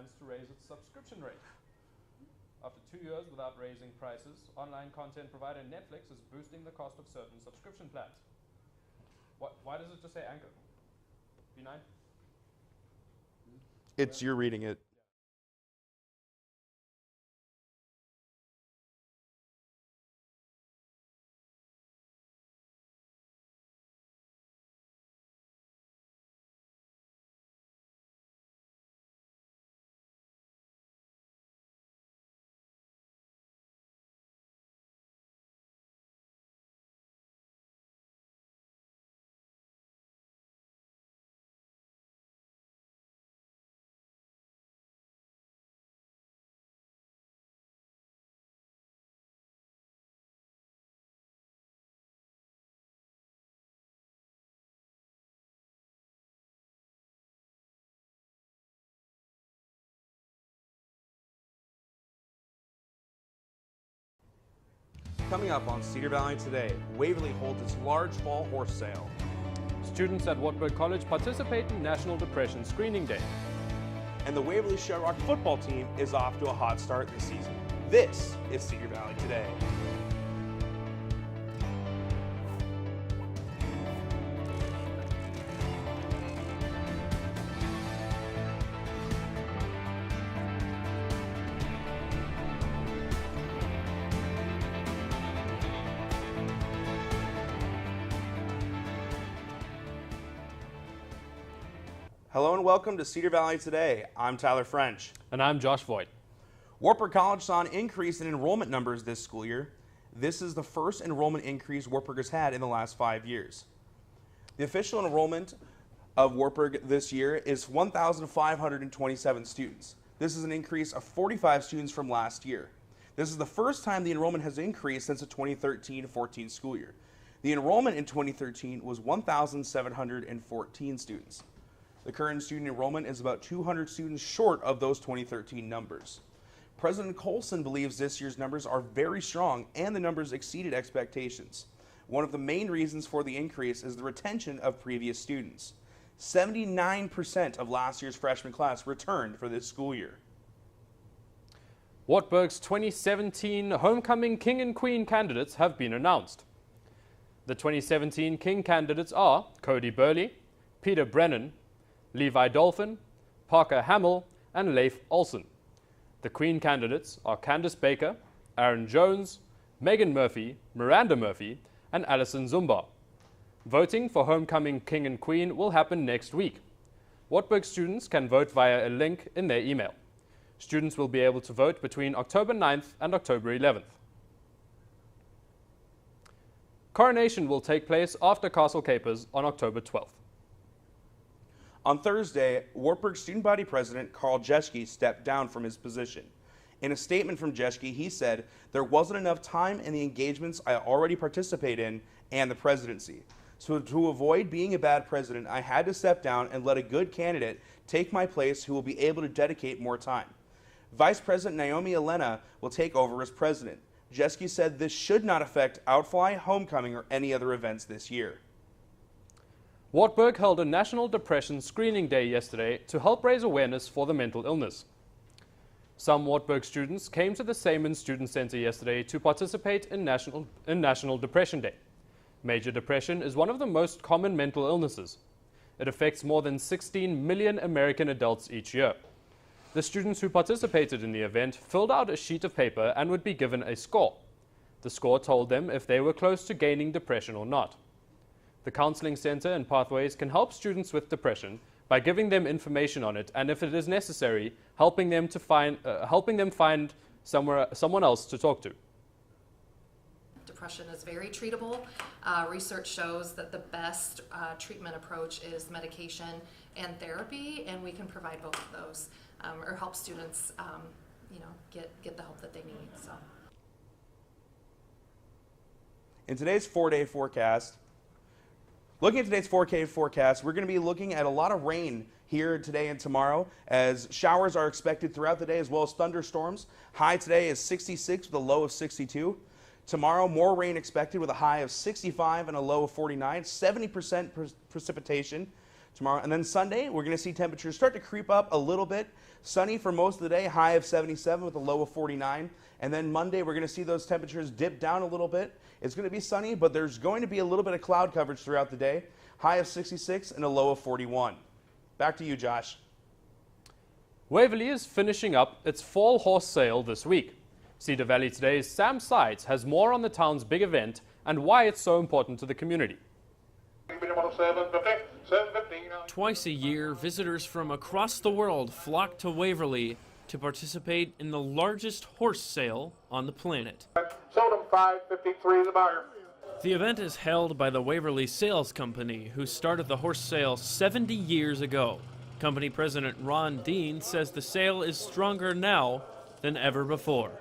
to raise its subscription rate. After 2 years without raising prices, online content provider Netflix is boosting the cost of certain subscription plans. Why does it just say Anchor? B9? It's you're reading it. Coming up on Cedar Valley Today, Waverly holds its large fall horse sale. Students at Wartburg College participate in National Depression Screening Day. And the Waverly Shamrock football team is off to a hot start this season. This is Cedar Valley Today. Hello and welcome to Cedar Valley Today. I'm Tyler French. And I'm Josh Voigt. Wartburg College saw an increase in enrollment numbers this school year. This is the first enrollment increase Wartburg has had in the last 5 years. The official enrollment of Wartburg this year is 1,527 students. This is an increase of 45 students from last year. This is the first time the enrollment has increased since the 2013-14 school year. The enrollment in 2013 was 1,714 students. The current student enrollment is about 200 students short of those 2013 numbers. President Colson believes this year's numbers are very strong and the numbers exceeded expectations. One of the main reasons for the increase is the retention of previous students. 79% of last year's freshman class returned for this school year. Wartburg's 2017 Homecoming King and Queen candidates have been announced. The 2017 King candidates are Cody Burley, Peter Brennan, Levi Dolphin, Parker Hamill, and Leif Olsen. The Queen candidates are Candace Baker, Aaron Jones, Megan Murphy, Miranda Murphy, and Alison Zumba. Voting for Homecoming King and Queen will happen next week. Wartburg students can vote via a link in their email. Students will be able to vote between October 9th and October 11th. Coronation will take place after Castle Capers on October 12th. On Thursday, Wartburg Student Body President Carl Jeschke stepped down from his position. In a statement from Jeschke, he said, "There wasn't enough time in the engagements I already participate in and the presidency. So to avoid being a bad president, I had to step down and let a good candidate take my place who will be able to dedicate more time. Vice President Naomi Elena will take over as president." Jeschke said this should not affect Outfly, Homecoming, or any other events this year. Wartburg held a National Depression Screening Day yesterday to help raise awareness for the mental illness. Some Wartburg students came to the Seaman Student Center yesterday to participate in National Depression Day. Major depression is one of the most common mental illnesses. It affects more than 16 million American adults each year. The students who participated in the event filled out a sheet of paper and would be given a score. The score told them if they were close to gaining depression or not. The Counseling Center and Pathways can help students with depression by giving them information on it and, if it is necessary, helping them find someone else to talk to. Depression is very treatable. Research shows that the best treatment approach is medication and therapy, and we can provide both of those or help students, get the help that they need. So, In today's 4-day forecast, looking at today's 4K forecast, we're going to be looking at a lot of rain here today and tomorrow, as showers are expected throughout the day as well as thunderstorms. High today is 66 with a low of 62. Tomorrow, more rain expected with a high of 65 and a low of 49, 70% precipitation. tomorrow. And then Sunday, we're going to see temperatures start to creep up a little bit. Sunny for most of the day, high of 77 with a low of 49. And then Monday, we're going to see those temperatures dip down a little bit. It's going to be sunny, but there's going to be a little bit of cloud coverage throughout the day. High of 66 and a low of 41. Back to you, Josh. Waverley is finishing up its fall horse sale this week. Cedar Valley Today's Sam Sides has more on the town's big event and why it's so important to the community. Twice a year, visitors from across the world flock to Waverley to participate in the largest horse sale on the planet. Sold them $5.53 the buyer. The event is held by the Waverley Sales Company, who started the horse sale 70 years ago. Company President Ron Dean says the sale is stronger now than ever before.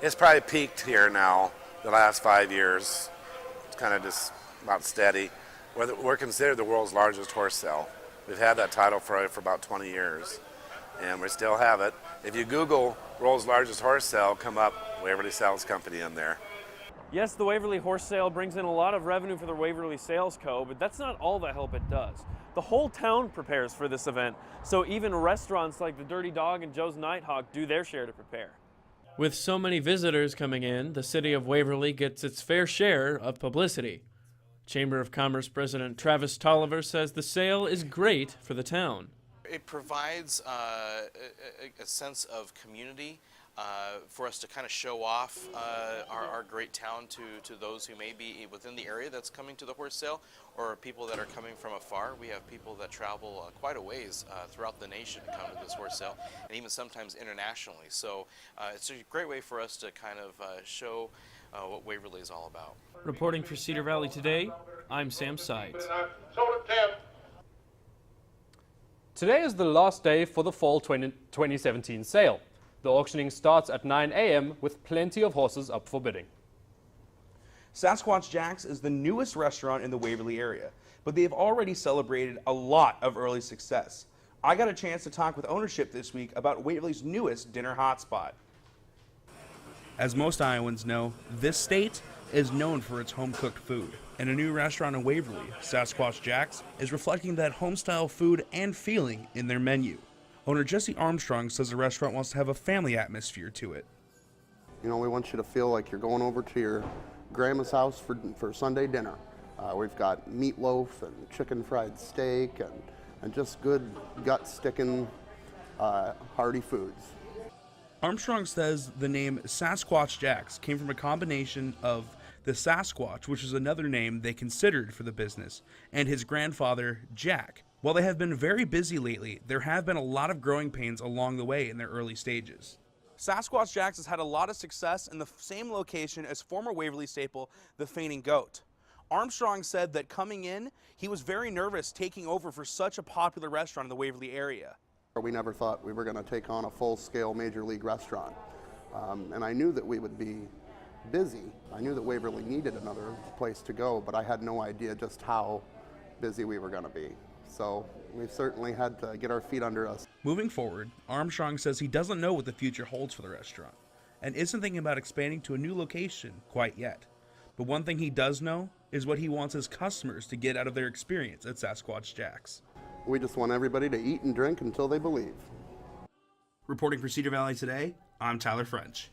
It's probably peaked here now, the last 5 years. It's kind of just about steady. We're considered the world's largest horse sale. We've had that title for about 20 years, and we still have it. If you Google world's largest horse sale, come up Waverley Sales Company in there. Yes, the Waverley Horse Sale brings in a lot of revenue for the Waverley Sales Co., but that's not all the help it does. The whole town prepares for this event, so even restaurants like the Dirty Dog and Joe's Nighthawk do their share to prepare. With so many visitors coming in, the city of Waverley gets its fair share of publicity. Chamber of Commerce President Travis Tolliver says the sale is great for the town. It provides a sense of community for us to kind of show off our great town to those who may be within the area that's coming to the horse sale, or people that are coming from afar. We have people that travel quite a ways throughout the nation to come to this horse sale, and even sometimes internationally. So it's a great way for us to kind of show what Waverley is all about. Reporting for Cedar Valley Today, I'm Sam Sides. Sold it 10. Today is the last day for the fall 2017 sale. The auctioning starts at 9 a.m. with plenty of horses up for bidding. Sasquatch Jack's is the newest restaurant in the Waverley area, but they've already celebrated a lot of early success. I got a chance to talk with ownership this week about Waverley's newest dinner hotspot. As most Iowans know, this state is known for its home-cooked food. And a new restaurant in Waverley, Sasquatch Jack's, is reflecting that home-style food and feeling in their menu. Owner Jesse Armstrong says the restaurant wants to have a family atmosphere to it. You know, we want you to feel like you're going over to your grandma's house for Sunday dinner. We've got meatloaf and chicken fried steak and just good gut-sticking, hearty foods. Armstrong says the name Sasquatch Jack's came from a combination of the Sasquatch, which is another name they considered for the business, and his grandfather, Jack. While they have been very busy lately, there have been a lot of growing pains along the way in their early stages. Sasquatch Jack's has had a lot of success in the same location as former Waverley staple, the Fainting Goat. Armstrong said that coming in, he was very nervous taking over for such a popular restaurant in the Waverley area. We never thought we were going to take on a full-scale major league restaurant. And I knew that we would be busy. I knew that Waverley needed another place to go, but I had no idea just how busy we were going to be. So we've certainly had to get our feet under us. Moving forward, Armstrong says he doesn't know what the future holds for the restaurant and isn't thinking about expanding to a new location quite yet. But one thing he does know is what he wants his customers to get out of their experience at Sasquatch Jack's. We just want everybody to eat and drink until they believe. Reporting for Cedar Valley Today, I'm Tyler French.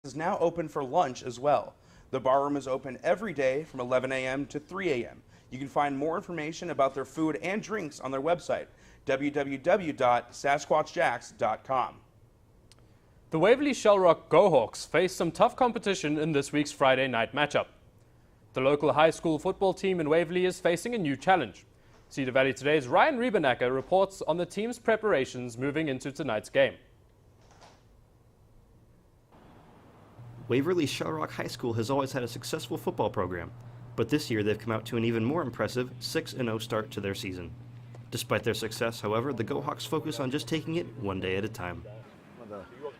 Is now open for lunch as well. The barroom is open every day from 11 a.m. to 3 a.m. You can find more information about their food and drinks on their website, www.sasquatchjacks.com. The Waverley Shellrock Go-Hawks face some tough competition in this week's Friday night matchup. The local high school football team in Waverley is facing a new challenge. Cedar Valley Today's Ryan Riebenacker reports on the team's preparations moving into tonight's game. Waverley Shellrock High School has always had a successful football program, but this year they've come out to an even more impressive 6-0 start to their season. Despite their success, however, the Go-Hawks focus on just taking it one day at a time.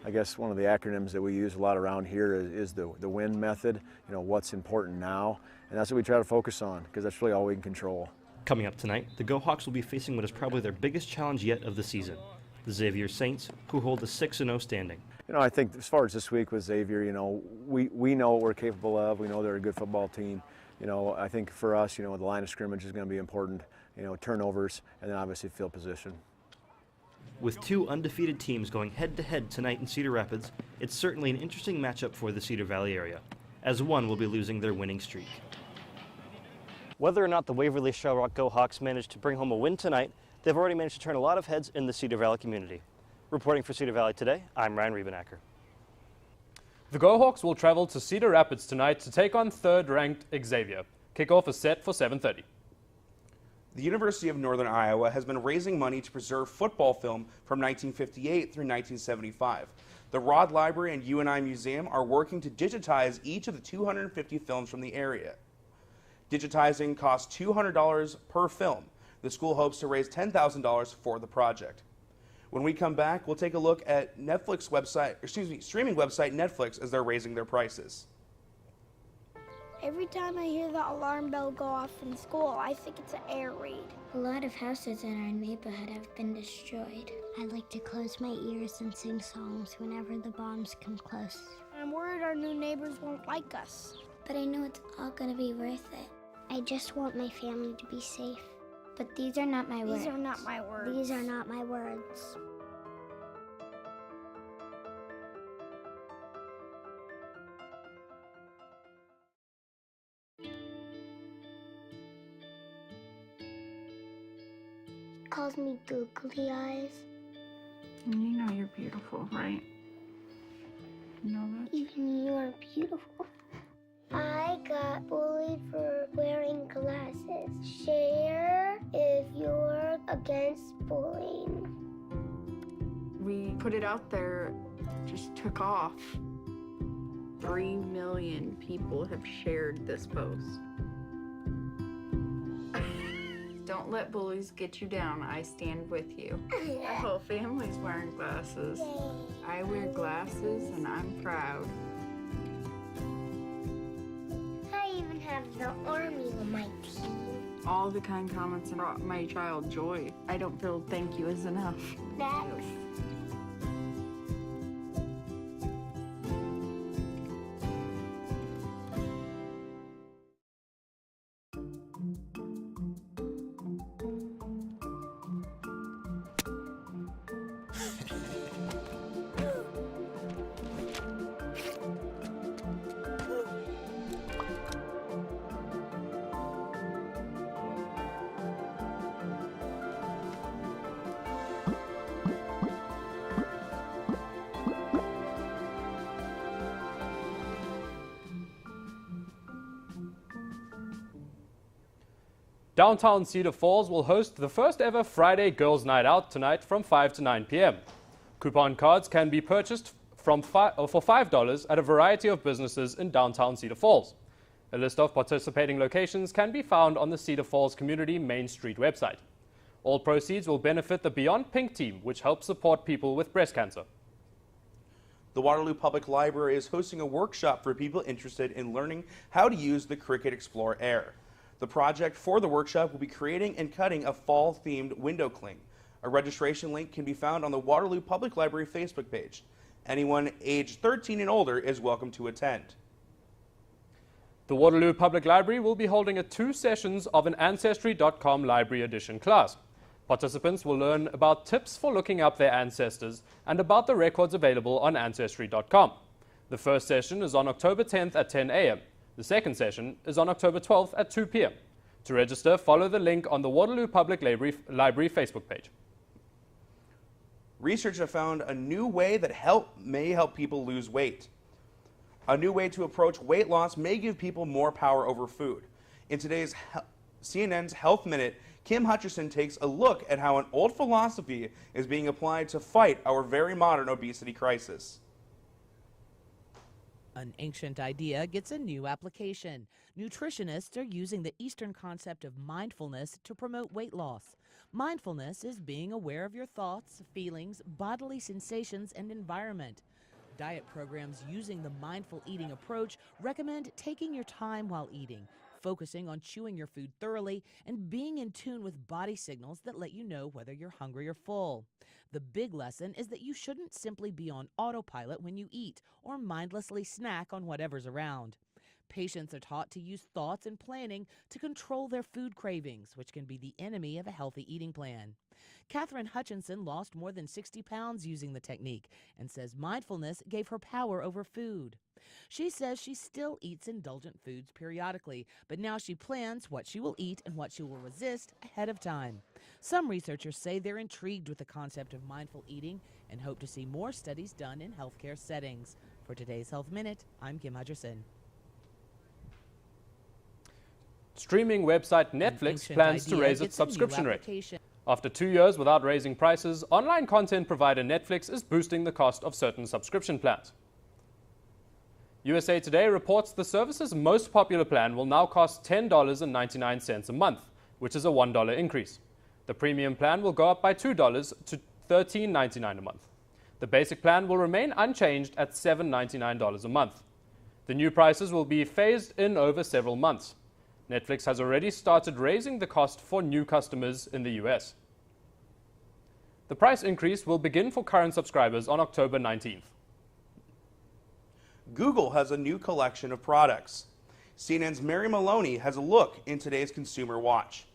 I guess one of the acronyms that we use a lot around here is the WIN method, you know, what's important now, and that's what we try to focus on because that's really all we can control. Coming up tonight, the Go-Hawks will be facing what is probably their biggest challenge yet of the season, the Xavier Saints, who hold a 6-0 standing. You know, I think as far as this week with Xavier, you know, we know what we're capable of. We know they're a good football team. I think for us, the line of scrimmage is going to be important, turnovers, and then obviously field position. With two undefeated teams going head-to-head tonight in Cedar Rapids, it's certainly an interesting matchup for the Cedar Valley area, as one will be losing their winning streak. Whether or not the Waverly Shell Rock Go Hawks managed to bring home a win tonight, they've already managed to turn a lot of heads in the Cedar Valley community. Reporting for Cedar Valley Today, I'm Ryan Riebenacker. The Go Hawks will travel to Cedar Rapids tonight to take on third-ranked Xavier. Kickoff is set for 7:30. The University of Northern Iowa has been raising money to preserve football film from 1958 through 1975. The Rod Library and UNI Museum are working to digitize each of the 250 films from the area. Digitizing costs $200 per film. The school hopes to raise $10,000 for the project. When we come back, we'll take a look at streaming website Netflix as they're raising their prices. Every time I hear the alarm bell go off in school, I think it's an air raid. A lot of houses in our neighborhood have been destroyed. I like to close my ears and sing songs whenever the bombs come close. I'm worried our new neighbors won't like us. But I know it's all gonna be worth it. I just want my family to be safe. But these are not my words. These are not my words. These are not my words. Calls me googly eyes. You know you're beautiful, right? You know that? Even you are beautiful. I got bullied for wearing glasses. Share if you're against bullying. We put it out there, just took off. 3 million people have shared this post. Don't let bullies get you down. I stand with you. Our whole family's wearing glasses. I wear glasses and I'm proud. I even have the army on my team. All the kind comments brought my child joy. I don't feel thank you is enough. Next. Downtown Cedar Falls will host the first ever Friday Girls Night Out tonight from 5 to 9 p.m. Coupon cards can be purchased for $5 at a variety of businesses in downtown Cedar Falls. A list of participating locations can be found on the Cedar Falls Community Main Street website. All proceeds will benefit the Beyond Pink team, which helps support people with breast cancer. The Waterloo Public Library is hosting a workshop for people interested in learning how to use the Cricut Explorer Air. The project for the workshop will be creating and cutting a fall-themed window cling. A registration link can be found on the Waterloo Public Library Facebook page. Anyone aged 13 and older is welcome to attend. The Waterloo Public Library will be holding 2 sessions of an Ancestry.com Library Edition class. Participants will learn about tips for looking up their ancestors and about the records available on Ancestry.com. The first session is on October 10th at 10 a.m. The second session is on October 12th at 2 p.m. To register, follow the link on the Waterloo Public Library Facebook page. Researchers have found a new way that may help people lose weight. A new way to approach weight loss may give people more power over food. In today's CNN's Health Minute, Kim Hutcherson takes a look at how an old philosophy is being applied to fight our very modern obesity crisis. An ancient idea gets a new application. Nutritionists are using the Eastern concept of mindfulness to promote weight loss. Mindfulness is being aware of your thoughts, feelings, bodily sensations, and environment. Diet programs using the mindful eating approach recommend taking your time while eating, focusing on chewing your food thoroughly, and being in tune with body signals that let you know whether you're hungry or full. The big lesson is that you shouldn't simply be on autopilot when you eat or mindlessly snack on whatever's around. Patients are taught to use thoughts and planning to control their food cravings, which can be the enemy of a healthy eating plan. Catherine Hutchinson lost more than 60 pounds using the technique and says mindfulness gave her power over food. She says she still eats indulgent foods periodically, but now she plans what she will eat and what she will resist ahead of time. Some researchers say they're intrigued with the concept of mindful eating and hope to see more studies done in healthcare settings. For today's Health Minute, I'm Kim Hudgerson. Streaming website Netflix plans to raise its subscription rate. After 2 years without raising prices, online content provider Netflix is boosting the cost of certain subscription plans. USA Today reports the service's most popular plan will now cost $10.99 a month, which is a $1 increase. The premium plan will go up by $2 to $13.99 a month. The basic plan will remain unchanged at $7.99 a month. The new prices will be phased in over several months. Netflix has already started raising the cost for new customers in the US. The price increase will begin for current subscribers on October 19th. Google has a new collection of products. CNN's Mary Maloney has a look in today's Consumer Watch.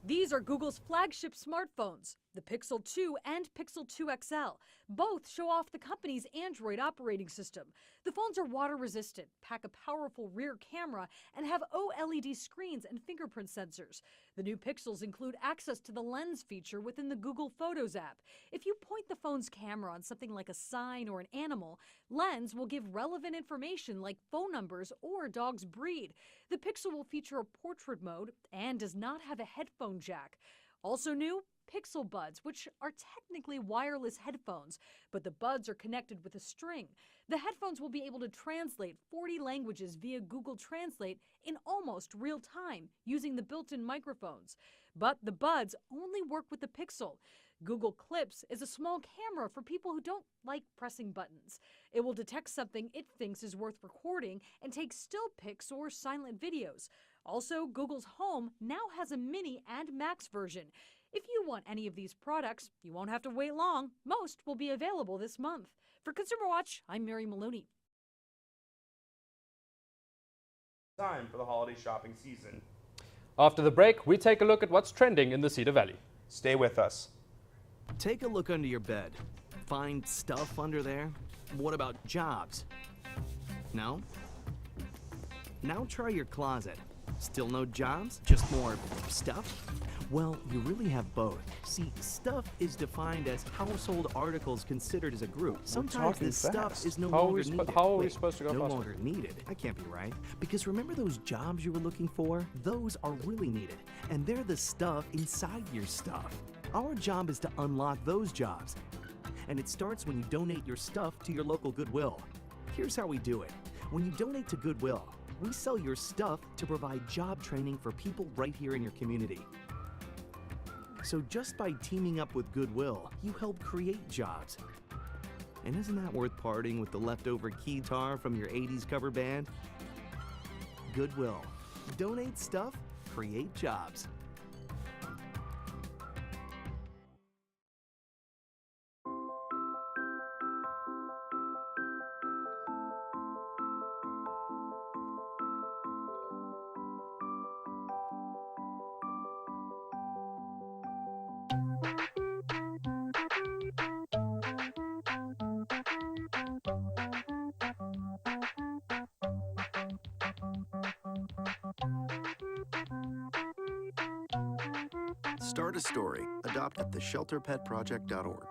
These are Google's flagship smartphones, the Pixel 2 and Pixel 2 XL. Both show off the company's Android operating system. The phones are water resistant, pack a powerful rear camera, and have OLED screens and fingerprint sensors. The new Pixels include access to the lens feature within the Google Photos app. If you point the phone's camera on something like a sign or an animal, Lens will give relevant information like phone numbers or a dog's breed. The Pixel will feature a portrait mode and does not have a headphone jack. Also new, Pixel Buds, which are technically wireless headphones, but the buds are connected with a string. The headphones will be able to translate 40 languages via Google Translate in almost real time using the built-in microphones. But the buds only work with the Pixel. Google Clips is a small camera for people who don't like pressing buttons. It will detect something it thinks is worth recording and take still pics or silent videos. Also, Google's Home now has a mini and max version. If you want any of these products, you won't have to wait long. Most will be available this month. For Consumer Watch, I'm Mary Maloney. Time for the holiday shopping season. After the break, we take a look at what's trending in the Cedar Valley. Stay with us. Take a look under your bed. Find stuff under there? What about jobs? No? Now try your closet. Still no jobs? Just more stuff? Well, you really have both. See, stuff is defined as household articles considered as a group. Sometimes this stuff is no longer needed. How are we supposed to go no faster? longer needed? That can't be right. Because remember those jobs you were looking for? Those are really needed. And they're the stuff inside your stuff. Our job is to unlock those jobs. And it starts when you donate your stuff to your local Goodwill. Here's how we do it. When you donate to Goodwill, we sell your stuff to provide job training for people right here in your community. So just by teaming up with Goodwill, you help create jobs. And isn't that worth parting with the leftover keytar from your 80s cover band? Goodwill. Donate stuff, create jobs. Start a story. Adopt at theshelterpetproject.org.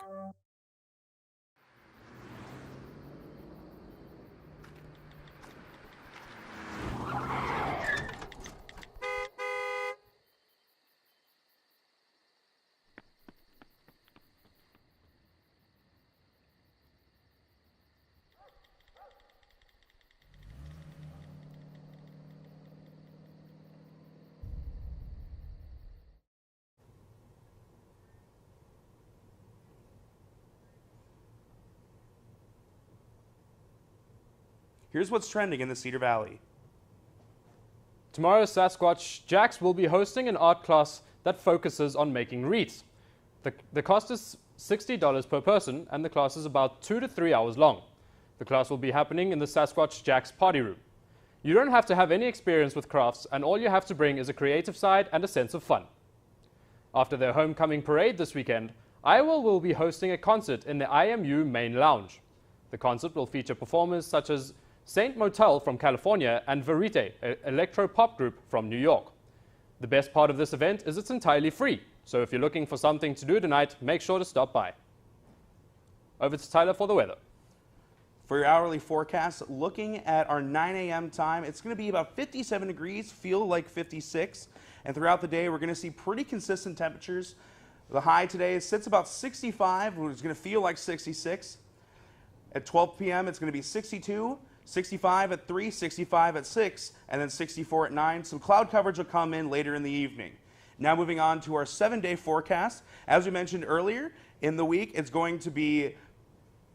Here's what's trending in the Cedar Valley. Tomorrow, Sasquatch Jax will be hosting an art class that focuses on making wreaths. The cost is $60 per person, and the class is about 2 to 3 hours long. The class will be happening in the Sasquatch Jack's party room. You don't have to have any experience with crafts, and all you have to bring is a creative side and a sense of fun. After their homecoming parade this weekend, Iowa will be hosting a concert in the IMU main lounge. The concert will feature performers such as Saint Motel from California and Verite, an electro-pop group from New York. The best part of this event is it's entirely free, so if you're looking for something to do tonight, make sure to stop by. Over to Tyler for the weather. For your hourly forecast, looking at our 9 a.m. time, it's going to be about 57 degrees, feel like 56. And throughout the day, we're going to see pretty consistent temperatures. The high today sits about 65, which is going to feel like 66. At 12 p.m., it's going to be 62, 65 at 3, 65 at 6, and then 64 at 9. Some cloud coverage will come in later in the evening. Now moving on to our 7-day forecast. As we mentioned earlier, in the week, it's going to be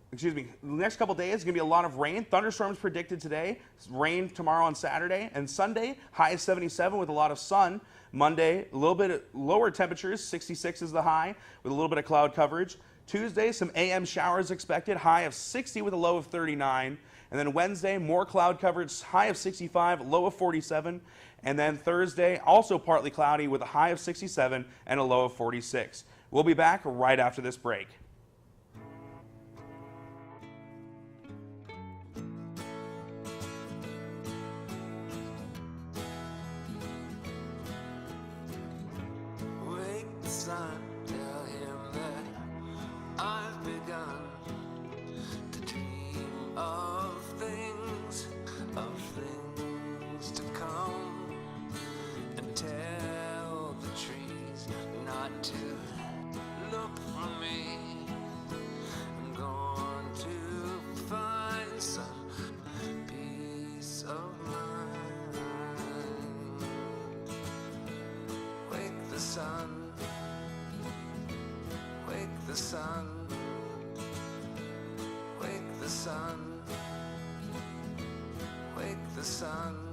the next couple days is going to be a lot of rain. Thunderstorms predicted today. Rain tomorrow on Saturday. And Sunday, high is 77 with a lot of sun. Monday, a little bit lower temperatures. 66 is the high with a little bit of cloud coverage. Tuesday, some AM showers expected. High of 60 with a low of 39. And then Wednesday, more cloud coverage. High of 65, low of 47. And then Thursday, also partly cloudy with a high of 67 and a low of 46. We'll be back right after this break. Tell him that I've begun to dream of things to come, and tell the trees not to look for me. I'm going to find some peace of mind. Wake the sun. Wake the sun, wake the sun, wake the sun.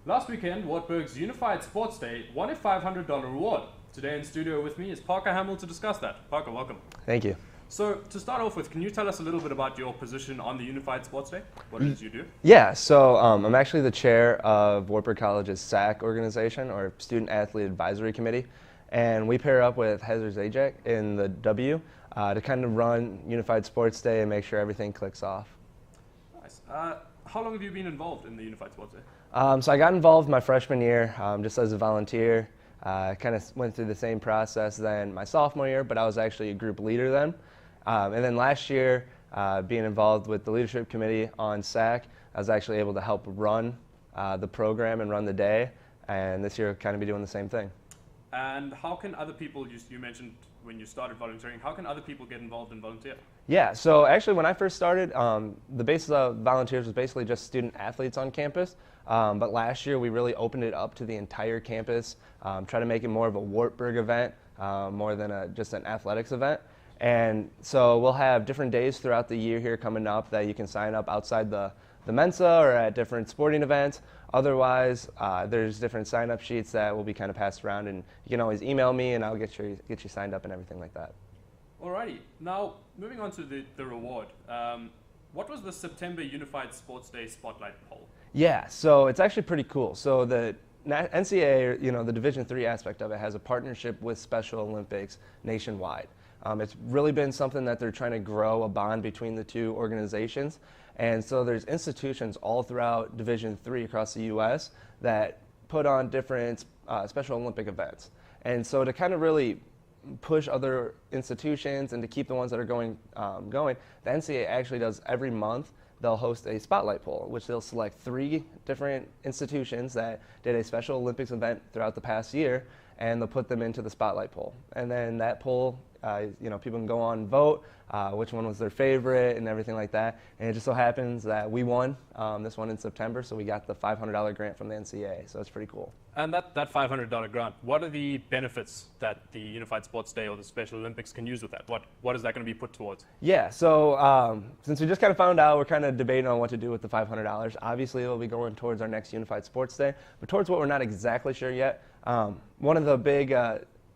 Last weekend, Wartburg's Unified Sports Day won a $500 reward. Today in studio with me is Parker Hamill to discuss that. Parker, welcome. Thank you. So to start off with, can you tell us a little bit about your position on the Unified Sports Day? What it is you do? Yeah, so I'm actually the chair of Wartburg College's SAC organization, or Student Athlete Advisory Committee, and we pair up with Heather Zajac in the W to kind of run Unified Sports Day and make sure everything clicks off. Nice. How long have you been involved in the Unified Sports Day? So I got involved my freshman year just as a volunteer. Kind of went through the same process then my sophomore year, but I was actually a group leader then. And then last year, being involved with the leadership committee on SAC, I was actually able to help run the program and run the day. And this year, I'll kind of be doing the same thing. And how can other people, you mentioned when you started volunteering, how can other people get involved and volunteer? Yeah, so actually when I first started, the basis of volunteers was basically just student athletes on campus. But last year we really opened it up to the entire campus, try to make it more of a Wartburg event, more than just an athletics event. And so we'll have different days throughout the year here coming up that you can sign up outside the Mensa or at different sporting events. Otherwise, there's different sign-up sheets that will be kind of passed around, and you can always email me and I'll get you signed up and everything like that. Alrighty, now moving on to the reward. What was the September Unified Sports Day Spotlight poll? Yeah, so it's actually pretty cool. So the NCAA, the Division III aspect of it, has a partnership with Special Olympics nationwide. It's really been something that they're trying to grow a bond between the two organizations. And so there's institutions all throughout Division III across the U.S. that put on different Special Olympic events. And so to kind of really push other institutions and to keep the ones that are going, the NCAA actually does every month. They'll host a spotlight poll, which they'll select 3 different institutions that did a Special Olympics event throughout the past year, and they'll put them into the spotlight poll. And then that poll, people can go on and vote which one was their favorite and everything like that. And it just so happens that we won this one in September, so we got the $500 grant from the NCAA, so it's pretty cool. And that $500 grant, what are the benefits that the Unified Sports Day or the Special Olympics can use with that? What is that going to be put towards? Yeah, so since we just kind of found out, we're kind of debating on what to do with the $500. Obviously, it'll be going towards our next Unified Sports Day, but towards what we're not exactly sure yet. One of the big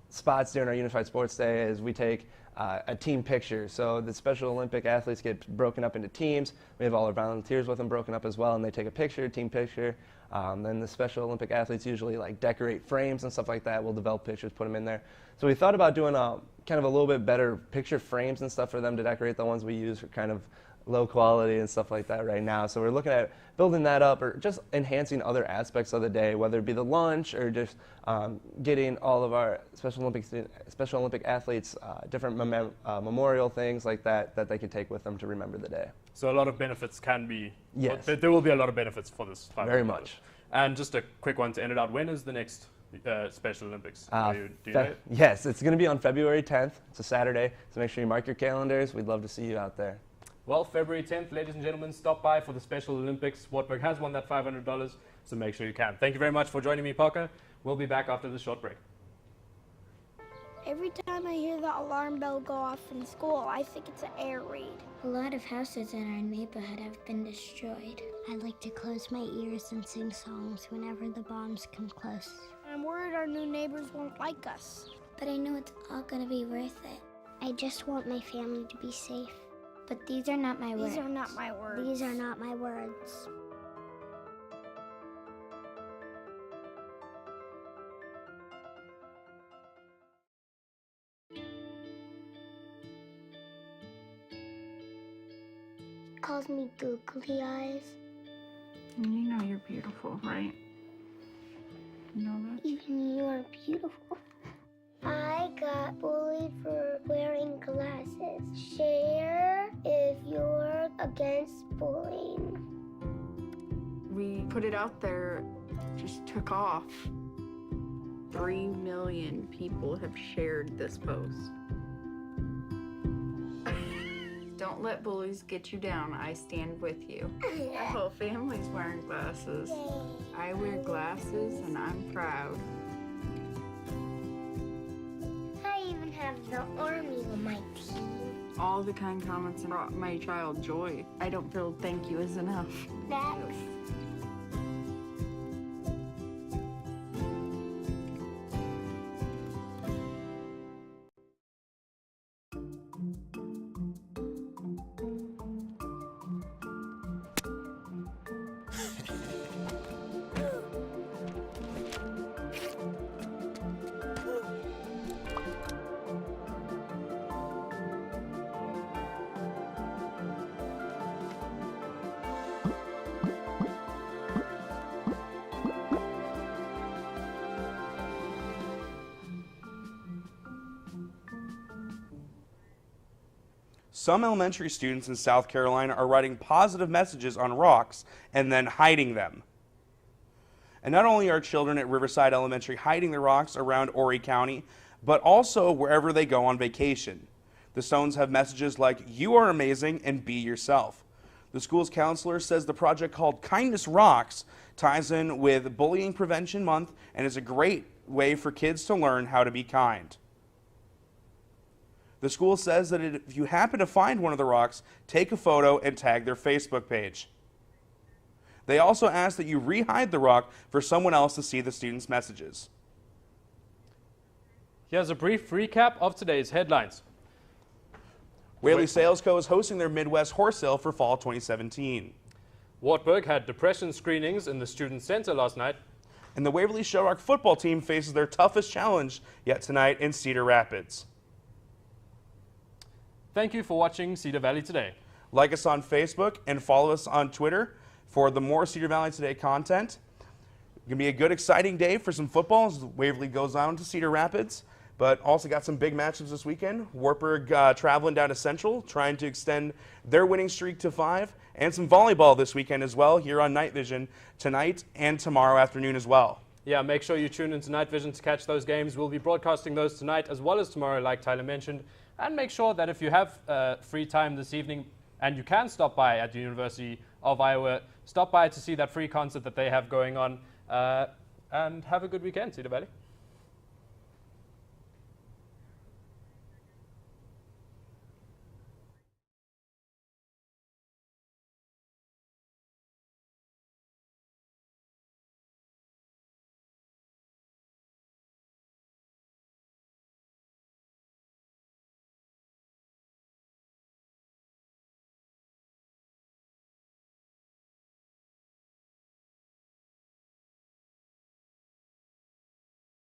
spots during our Unified Sports Day is we take a team picture. So the Special Olympic athletes get broken up into teams. We have all our volunteers with them broken up as well, and they take a picture, team picture. Then the Special Olympic athletes usually decorate frames and stuff like that. We'll develop pictures, put them in there. So we thought about doing kind of a little bit better picture frames and stuff for them to decorate. The ones we use are kind of low quality and stuff like that right now. So we're looking at building that up or just enhancing other aspects of the day, whether it be the lunch or just getting all of our Special Olympic athletes different memorial things like that they can take with them to remember the day. So a lot of benefits can be, yes. There will be a lot of benefits for this. Very much. And just a quick one to end it out, when is the next Special Olympics? Do you know it? Yes, it's going to be on February 10th. It's a Saturday, so make sure you mark your calendars. We'd love to see you out there. Well, February 10th, ladies and gentlemen, stop by for the Special Olympics. Wartburg has won that $500, so make sure you can. Thank you very much for joining me, Parker. We'll be back after this short break. Every time I hear the alarm bell go off in school, I think it's an air raid. A lot of houses in our neighborhood have been destroyed. I like to close my ears and sing songs whenever the bombs come close. I'm worried our new neighbors won't like us. But I know it's all gonna be worth it. I just want my family to be safe. But these are not my words. These are not my words. These are not my words. Calls me googly eyes. You know you're beautiful, right? You know that? Even you are beautiful. I got bullied for wearing glasses. Share if you're against bullying. We put it out there, just took off. 3 million people have shared this post. Don't let bullies get you down. I stand with you. Our whole family's wearing glasses. I wear glasses and I'm proud. I even have the army on my team. All the kind comments brought my child joy. I don't feel thank you is enough. Thanks. Some elementary students in South Carolina are writing positive messages on rocks and then hiding them. And not only are children at Riverside Elementary hiding the rocks around Horry County, but also wherever they go on vacation. The stones have messages like, "You are amazing," and "Be yourself." The school's counselor says the project called Kindness Rocks ties in with Bullying Prevention Month and is a great way for kids to learn how to be kind. The school says that if you happen to find one of the rocks, take a photo and tag their Facebook page. They also ask that you re-hide the rock for someone else to see the students' messages. Here's a brief recap of today's headlines. Whaley Sales Co. is hosting their Midwest Horse Sale for fall 2017. Wartburg had depression screenings in the student center last night. And the Waverly Shell Rock football team faces their toughest challenge yet tonight in Cedar Rapids. Thank you for watching Cedar Valley Today. Like us on Facebook and follow us on Twitter for the more Cedar Valley Today content. It's going to be a good, exciting day for some football as Waverly goes on to Cedar Rapids. But also got some big matchups this weekend. Wartburg traveling down to Central, trying to extend their winning streak to 5. And some volleyball this weekend as well here on Night Vision tonight and tomorrow afternoon as well. Yeah, make sure you tune into Night Vision to catch those games. We'll be broadcasting those tonight as well as tomorrow, like Tyler mentioned. And make sure that if you have free time this evening and you can stop by at the University of Iowa, stop by to see that free concert that they have going on. And have a good weekend, Cedar Valley.